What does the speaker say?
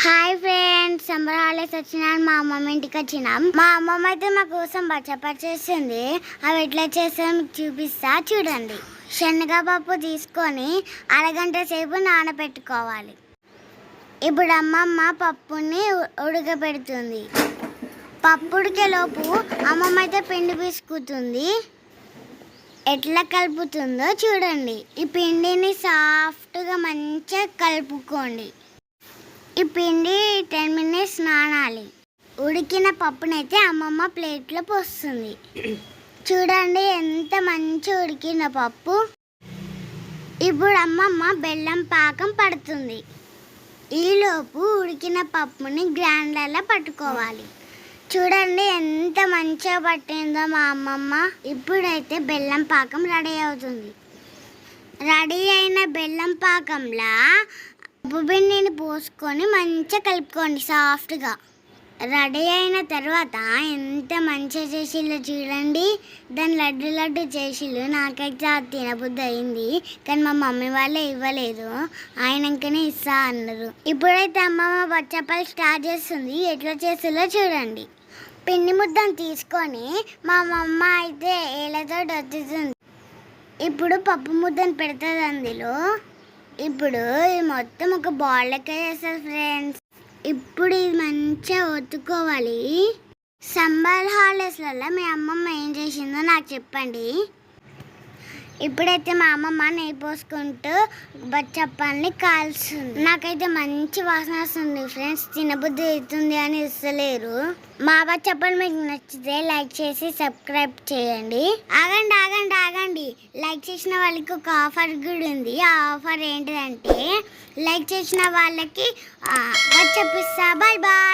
Hi friends, summer holidays వచ్చినాను. మా అమ్మమ్మ ఇంటికి వచ్చినాం. మా అమ్మమ్మ అయితే మా కోసం బచ్చప్ప చేసింది. అవి ఎట్లా చేస్తారో మీకు చూపిస్తా, చూడండి. శనగపప్పు తీసుకొని అరగంట సేపు నానబెట్టుకోవాలి. ఇప్పుడు అమ్మమ్మ పప్పుని ఉడకబెడుతుంది. పప్పు ఉడికేలోపు అమ్మమ్మ అయితే పిండి పిసుకుతుంది. ఎట్లా కలుపుతుందో చూడండి. ఈ పిండిని సాఫ్ట్గా మంచిగా కలుపుకోండి. ఈ పిండి 10 మినిట్స్ నానాలి. ఉడికిన పప్పునైతే అమ్మమ్మ ప్లేట్లో పోస్తుంది. చూడండి ఎంత మంచి ఉడికిన పప్పు. ఇప్పుడు అమ్మమ్మ బెల్లం పాకం పడుతుంది. ఈలోపు ఉడికిన పప్పుని గ్రైండర్లో పట్టుకోవాలి. చూడండి ఎంత మంచిగా పట్టిందో మా అమ్మమ్మ. ఇప్పుడైతే బెల్లం పాకం రెడీ అవుతుంది. రెడీ అయిన బెల్లం పాకంలా పప్పు పిండిని పోసుకొని మంచిగా కలుపుకోండి సాఫ్ట్గా. రెడీ అయిన తర్వాత ఎంత మంచిగా చేసిల్లో చూడండి. దాన్ని లడ్డు లడ్డు చేసిళ్ళు. నాకైతే అది తినబుద్ధి అయింది, కానీ మా మమ్మీ వాళ్ళే ఇవ్వలేదు. ఆయనకనే ఇస్తా అన్నారు. ఇప్పుడైతే అమ్మమ్మ బచ్చప్పలు స్టార్ట్ చేస్తుంది. ఎట్లా చేస్తుందో చూడండి. పిండి ముద్దను తీసుకొని మా అమ్మ అయితే ఏళ్ళతో దొత్తుతుంది. ఇప్పుడు పప్పు ముద్దను పెడుతుంది అందులో. ఇప్పుడు ఇది మొత్తం ఒక బాల్ లెక్క చేస్తారు ఫ్రెండ్స్. ఇప్పుడు ఇది మంచిగా ఒత్తుకోవాలి. సమ్మర్ హాలిడేస్లలో మీ అమ్మమ్మ ఏం చేసిందో నాకు చెప్పండి. ఇప్పుడైతే మా అమ్మమ్మ నెయ్యి పోసుకుంటూ బచ్చప్పల్ని కాల్స్తుంది. నాకైతే మంచి వాసన వస్తుంది ఫ్రెండ్స్. తినబుద్ధి అవుతుంది అని ఇస్తలేరు. మా బచ్చప్పలు మీకు నచ్చితే లైక్ చేసి సబ్స్క్రైబ్ చేయండి. ఆగండి ఆగండి ఆగండి, లైక్ చేసిన వాళ్ళకి ఒక ఆఫర్ కూడా ఉంది. ఆ ఆఫర్ ఏంటిదంటే లైక్ చేసిన వాళ్ళకి బచ్చప్పిస్తా. Bye bye.